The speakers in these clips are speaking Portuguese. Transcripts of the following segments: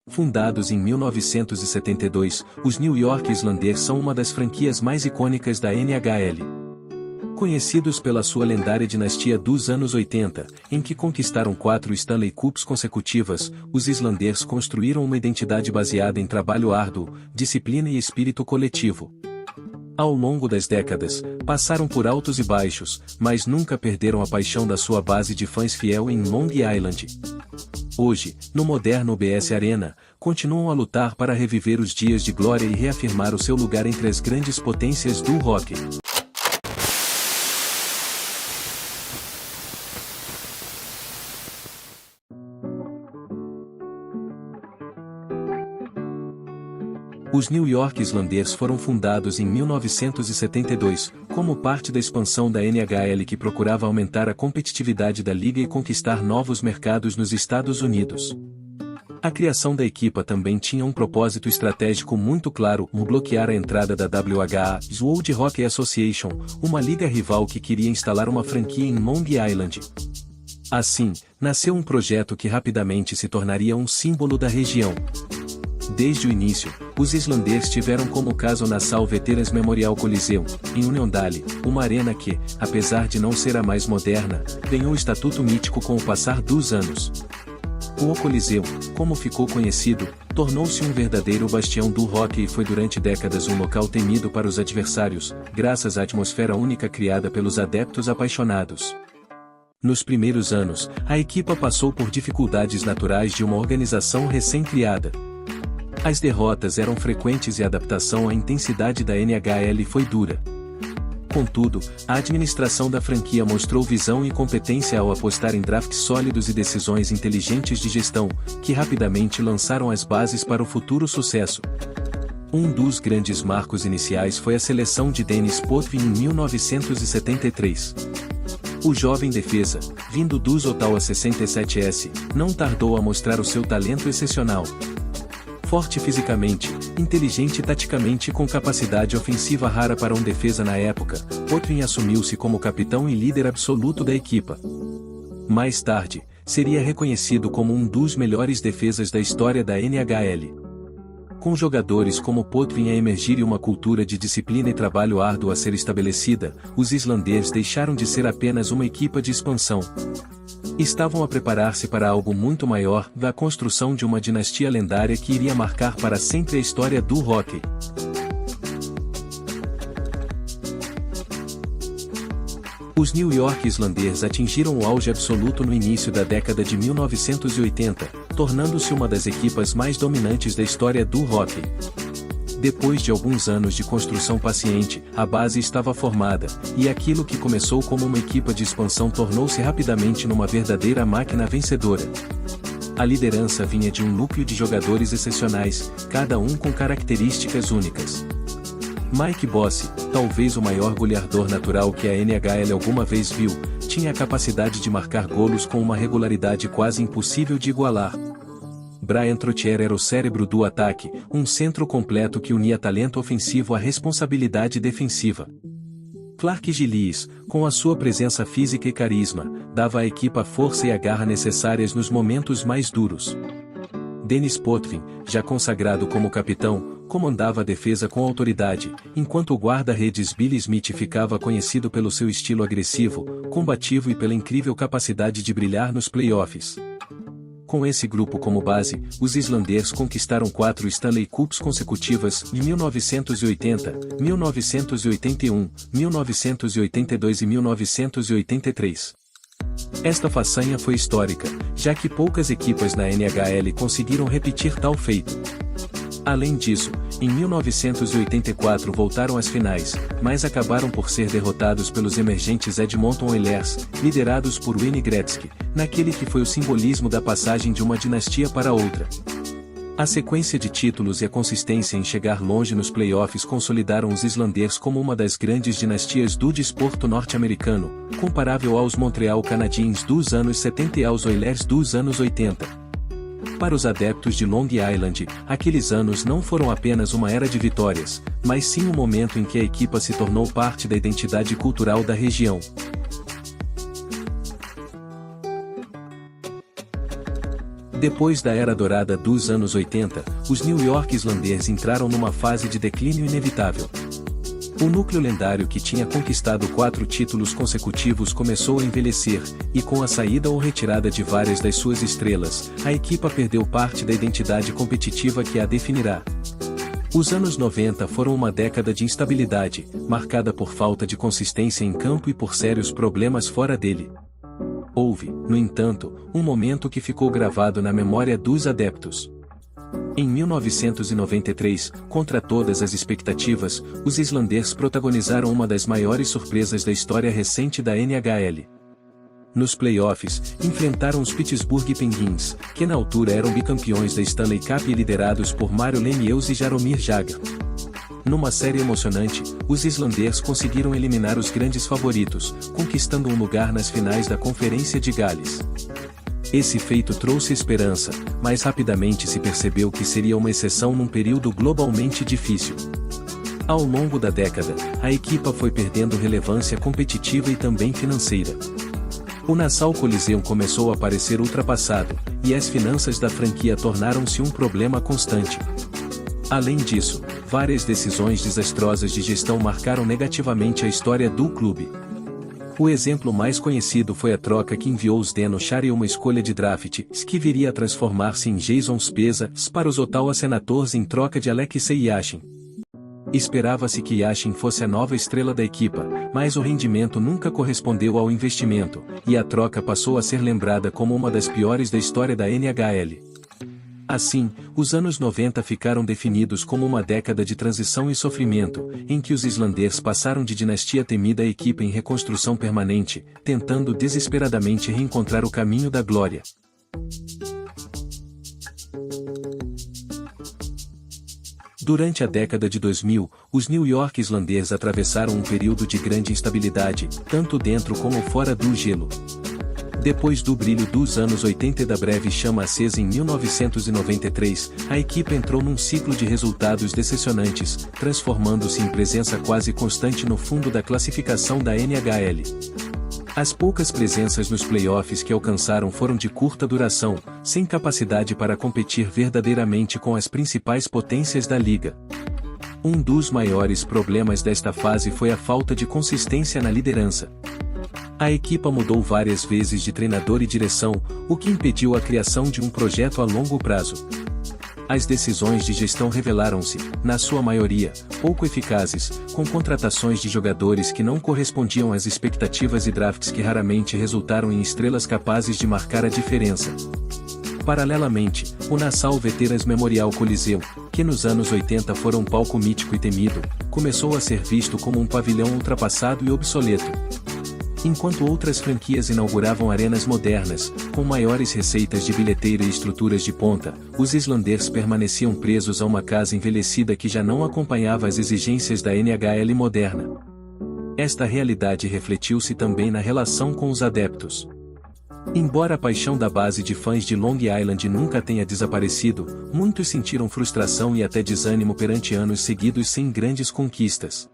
Fundados em 1972, os New York Islanders são uma das franquias mais icônicas da NHL. Conhecidos pela sua lendária dinastia dos anos 80, em que conquistaram 4 Stanley Cups consecutivas, os Islanders construíram uma identidade baseada em trabalho árduo, disciplina e espírito coletivo. Ao longo das décadas, passaram por altos e baixos, mas nunca perderam a paixão da sua base de fãs fiel em Long Island. Hoje, no moderno UBS Arena, continuam a lutar para reviver os dias de glória e reafirmar o seu lugar entre as grandes potências do hockey. Os New York Islanders foram fundados em 1972, como parte da expansão da NHL que procurava aumentar a competitividade da liga e conquistar novos mercados nos Estados Unidos. A criação da equipa também tinha um propósito estratégico muito claro: bloquear a entrada da WHA, World Hockey Association, uma liga rival que queria instalar uma franquia em Long Island. Assim, nasceu um projeto que rapidamente se tornaria um símbolo da região. Desde o início, os Islanders tiveram como caso Nassau Veterans Memorial Coliseum, em Uniondale, uma arena que, apesar de não ser a mais moderna, ganhou estatuto mítico com o passar dos anos. O Coliseum, como ficou conhecido, tornou-se um verdadeiro bastião do hockey e foi durante décadas um local temido para os adversários, graças à atmosfera única criada pelos adeptos apaixonados. Nos primeiros anos, a equipa passou por dificuldades naturais de uma organização recém-criada. As derrotas eram frequentes e a adaptação à intensidade da NHL foi dura. Contudo, a administração da franquia mostrou visão e competência ao apostar em drafts sólidos e decisões inteligentes de gestão, que rapidamente lançaram as bases para o futuro sucesso. Um dos grandes marcos iniciais foi a seleção de Denis Potvin em 1973. O jovem defesa, vindo dos Ottawa 67s, não tardou a mostrar o seu talento excepcional. Forte fisicamente, inteligente taticamente e com capacidade ofensiva rara para um defesa na época, Potvin assumiu-se como capitão e líder absoluto da equipa. Mais tarde, seria reconhecido como um dos melhores defesas da história da NHL. Com jogadores como Potvin a emergir e uma cultura de disciplina e trabalho árduo a ser estabelecida, os Islanders deixaram de ser apenas uma equipa de expansão. Estavam a preparar-se para algo muito maior, da construção de uma dinastia lendária que iria marcar para sempre a história do hockey. Os New York Islanders atingiram o auge absoluto no início da década de 1980, tornando-se uma das equipas mais dominantes da história do hockey. Depois de alguns anos de construção paciente, a base estava formada, e aquilo que começou como uma equipa de expansão tornou-se rapidamente numa verdadeira máquina vencedora. A liderança vinha de um núcleo de jogadores excepcionais, cada um com características únicas. Mike Bossy, talvez o maior goleador natural que a NHL alguma vez viu, tinha a capacidade de marcar golos com uma regularidade quase impossível de igualar. Brian Trottier era o cérebro do ataque, um centro completo que unia talento ofensivo à responsabilidade defensiva. Clark Gillies, com a sua presença física e carisma, dava à equipa a força e a garra necessárias nos momentos mais duros. Denis Potvin, já consagrado como capitão, comandava a defesa com autoridade, enquanto o guarda-redes Billy Smith ficava conhecido pelo seu estilo agressivo, combativo e pela incrível capacidade de brilhar nos playoffs. Com esse grupo como base, os Islanders conquistaram 4 Stanley Cups consecutivas em 1980, 1981, 1982 e 1983. Esta façanha foi histórica, já que poucas equipas na NHL conseguiram repetir tal feito. Além disso, em 1984 voltaram às finais, mas acabaram por ser derrotados pelos emergentes Edmonton Oilers, liderados por Wayne Gretzky, naquele que foi o simbolismo da passagem de uma dinastia para outra. A sequência de títulos e a consistência em chegar longe nos playoffs consolidaram os Islanders como uma das grandes dinastias do desporto norte-americano, comparável aos Montreal Canadiens dos anos 70 e aos Oilers dos anos 80. Para os adeptos de Long Island, aqueles anos não foram apenas uma era de vitórias, mas sim um momento em que a equipa se tornou parte da identidade cultural da região. Depois da era dourada dos anos 80, os New York Islanders entraram numa fase de declínio inevitável. O núcleo lendário que tinha conquistado 4 títulos consecutivos começou a envelhecer, e com a saída ou retirada de várias das suas estrelas, a equipa perdeu parte da identidade competitiva que a definirá. Os anos 90 foram uma década de instabilidade, marcada por falta de consistência em campo e por sérios problemas fora dele. Houve, no entanto, um momento que ficou gravado na memória dos adeptos. Em 1993, contra todas as expectativas, os Islanders protagonizaram uma das maiores surpresas da história recente da NHL. Nos playoffs, enfrentaram os Pittsburgh Penguins, que na altura eram bicampeões da Stanley Cup e liderados por Mario Lemieux e Jaromir Jagr. Numa série emocionante, os Islanders conseguiram eliminar os grandes favoritos, conquistando um lugar nas finais da Conferência de Gales. Esse feito trouxe esperança, mas rapidamente se percebeu que seria uma exceção num período globalmente difícil. Ao longo da década, a equipa foi perdendo relevância competitiva e também financeira. O Nassau Coliseum começou a parecer ultrapassado, e as finanças da franquia tornaram-se um problema constante. Além disso, várias decisões desastrosas de gestão marcaram negativamente a história do clube. O exemplo mais conhecido foi a troca que enviou os Zdeno Chara e uma escolha de draft, que viria a transformar-se em Jason Spezza, para os Ottawa Senators em troca de Alexei Yashin. Esperava-se que Yashin fosse a nova estrela da equipa, mas o rendimento nunca correspondeu ao investimento, e a troca passou a ser lembrada como uma das piores da história da NHL. Assim, os anos 90 ficaram definidos como uma década de transição e sofrimento, em que os Islanders passaram de dinastia temida a equipa em reconstrução permanente, tentando desesperadamente reencontrar o caminho da glória. Durante a década de 2000, os New York Islanders atravessaram um período de grande instabilidade, tanto dentro como fora do gelo. Depois do brilho dos anos 80 e da breve chama acesa em 1993, a equipa entrou num ciclo de resultados decepcionantes, transformando-se em presença quase constante no fundo da classificação da NHL. As poucas presenças nos playoffs que alcançaram foram de curta duração, sem capacidade para competir verdadeiramente com as principais potências da liga. Um dos maiores problemas desta fase foi a falta de consistência na liderança. A equipa mudou várias vezes de treinador e direção, o que impediu a criação de um projeto a longo prazo. As decisões de gestão revelaram-se, na sua maioria, pouco eficazes, com contratações de jogadores que não correspondiam às expectativas e drafts que raramente resultaram em estrelas capazes de marcar a diferença. Paralelamente, o Nassau Veterans Memorial Coliseum, que nos anos 80 fora um palco mítico e temido, começou a ser visto como um pavilhão ultrapassado e obsoleto. Enquanto outras franquias inauguravam arenas modernas, com maiores receitas de bilheteira e estruturas de ponta, os Islanders permaneciam presos a uma casa envelhecida que já não acompanhava as exigências da NHL moderna. Esta realidade refletiu-se também na relação com os adeptos. Embora a paixão da base de fãs de Long Island nunca tenha desaparecido, muitos sentiram frustração e até desânimo perante anos seguidos sem grandes conquistas.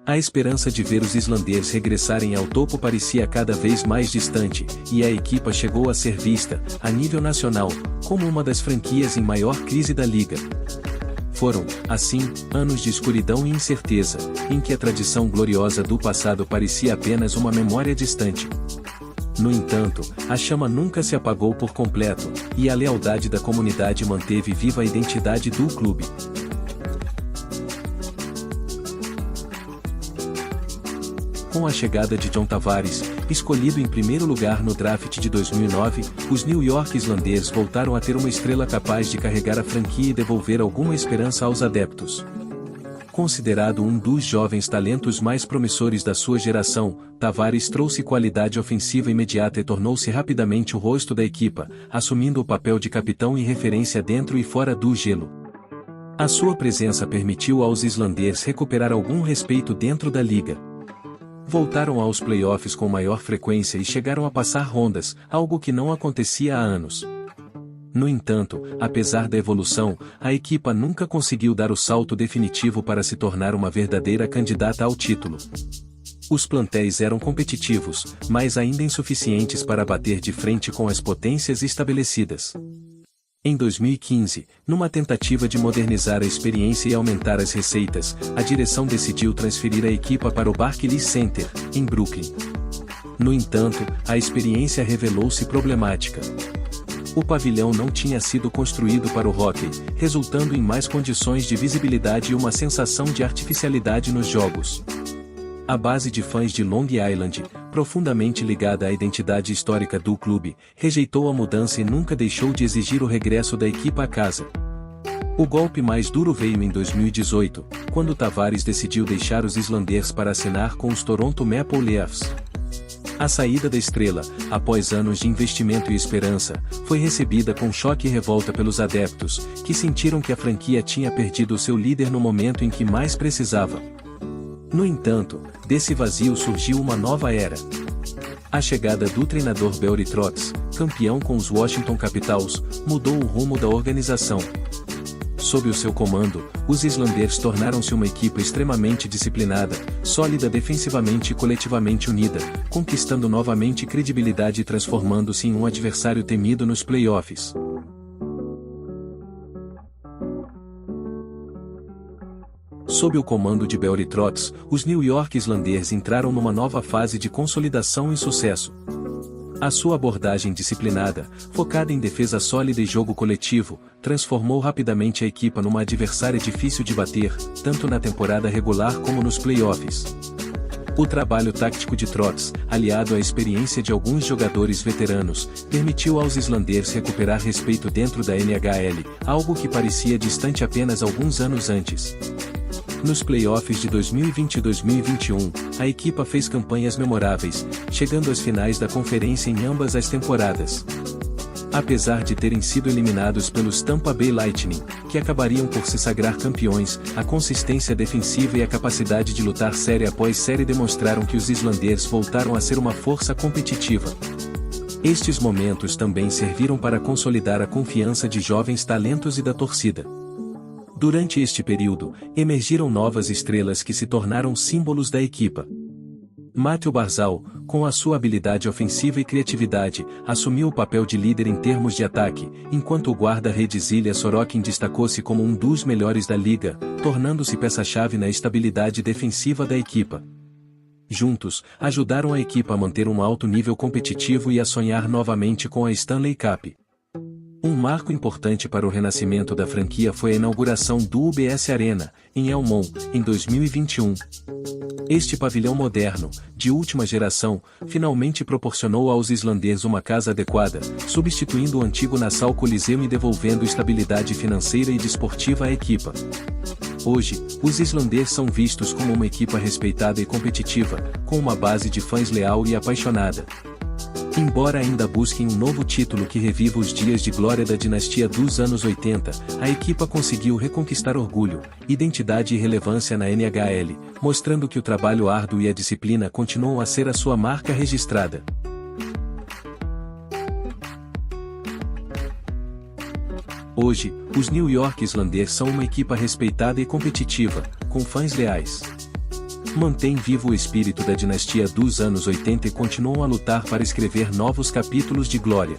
A esperança de ver os Islanders regressarem ao topo parecia cada vez mais distante, e a equipa chegou a ser vista, a nível nacional, como uma das franquias em maior crise da liga. Foram, assim, anos de escuridão e incerteza, em que a tradição gloriosa do passado parecia apenas uma memória distante. No entanto, a chama nunca se apagou por completo, e a lealdade da comunidade manteve viva a identidade do clube. Com a chegada de John Tavares, escolhido em primeiro lugar no draft de 2009, os New York Islanders voltaram a ter uma estrela capaz de carregar a franquia e devolver alguma esperança aos adeptos. Considerado um dos jovens talentos mais promissores da sua geração, Tavares trouxe qualidade ofensiva imediata e tornou-se rapidamente o rosto da equipa, assumindo o papel de capitão e referência dentro e fora do gelo. A sua presença permitiu aos Islanders recuperar algum respeito dentro da liga. Voltaram aos playoffs com maior frequência e chegaram a passar rondas, algo que não acontecia há anos. No entanto, apesar da evolução, a equipa nunca conseguiu dar o salto definitivo para se tornar uma verdadeira candidata ao título. Os plantéis eram competitivos, mas ainda insuficientes para bater de frente com as potências estabelecidas. Em 2015, numa tentativa de modernizar a experiência e aumentar as receitas, a direção decidiu transferir a equipa para o Barclays Center, em Brooklyn. No entanto, a experiência revelou-se problemática. O pavilhão não tinha sido construído para o hóquei, resultando em mais condições de visibilidade e uma sensação de artificialidade nos jogos. A base de fãs de Long Island, profundamente ligada à identidade histórica do clube, rejeitou a mudança e nunca deixou de exigir o regresso da equipa à casa. O golpe mais duro veio em 2018, quando Tavares decidiu deixar os Islanders para assinar com os Toronto Maple Leafs. A saída da estrela, após anos de investimento e esperança, foi recebida com choque e revolta pelos adeptos, que sentiram que a franquia tinha perdido seu líder no momento em que mais precisava. No entanto, desse vazio surgiu uma nova era. A chegada do treinador Barry Trotz, campeão com os Washington Capitals, mudou o rumo da organização. Sob o seu comando, os Islanders tornaram-se uma equipe extremamente disciplinada, sólida defensivamente e coletivamente unida, conquistando novamente credibilidade e transformando-se em um adversário temido nos playoffs. Sob o comando de Barry Trotz, os New York Islanders entraram numa nova fase de consolidação e sucesso. A sua abordagem disciplinada, focada em defesa sólida e jogo coletivo, transformou rapidamente a equipa numa adversária difícil de bater, tanto na temporada regular como nos playoffs. O trabalho tático de Trotz, aliado à experiência de alguns jogadores veteranos, permitiu aos Islanders recuperar respeito dentro da NHL, algo que parecia distante apenas alguns anos antes. Nos playoffs de 2020 e 2021, a equipa fez campanhas memoráveis, chegando às finais da conferência em ambas as temporadas. Apesar de terem sido eliminados pelos Tampa Bay Lightning, que acabariam por se sagrar campeões, a consistência defensiva e a capacidade de lutar série após série demonstraram que os Islanders voltaram a ser uma força competitiva. Estes momentos também serviram para consolidar a confiança de jovens talentos e da torcida. Durante este período, emergiram novas estrelas que se tornaram símbolos da equipa. Mathew Barzal, com a sua habilidade ofensiva e criatividade, assumiu o papel de líder em termos de ataque, enquanto o guarda-redes Ilya Sorokin destacou-se como um dos melhores da liga, tornando-se peça-chave na estabilidade defensiva da equipa. Juntos, ajudaram a equipa a manter um alto nível competitivo e a sonhar novamente com a Stanley Cup. Um marco importante para o renascimento da franquia foi a inauguração do UBS Arena, em Elmont, em 2021. Este pavilhão moderno, de última geração, finalmente proporcionou aos Islanders uma casa adequada, substituindo o antigo Nassau Coliseum e devolvendo estabilidade financeira e desportiva à equipa. Hoje, os Islanders são vistos como uma equipa respeitada e competitiva, com uma base de fãs leal e apaixonada. Embora ainda busquem um novo título que reviva os dias de glória da dinastia dos anos 80, a equipa conseguiu reconquistar orgulho, identidade e relevância na NHL, mostrando que o trabalho árduo e a disciplina continuam a ser a sua marca registrada. Hoje, os New York Islanders são uma equipa respeitada e competitiva, com fãs leais. Mantém vivo o espírito da dinastia dos anos 80 e continuam a lutar para escrever novos capítulos de glória.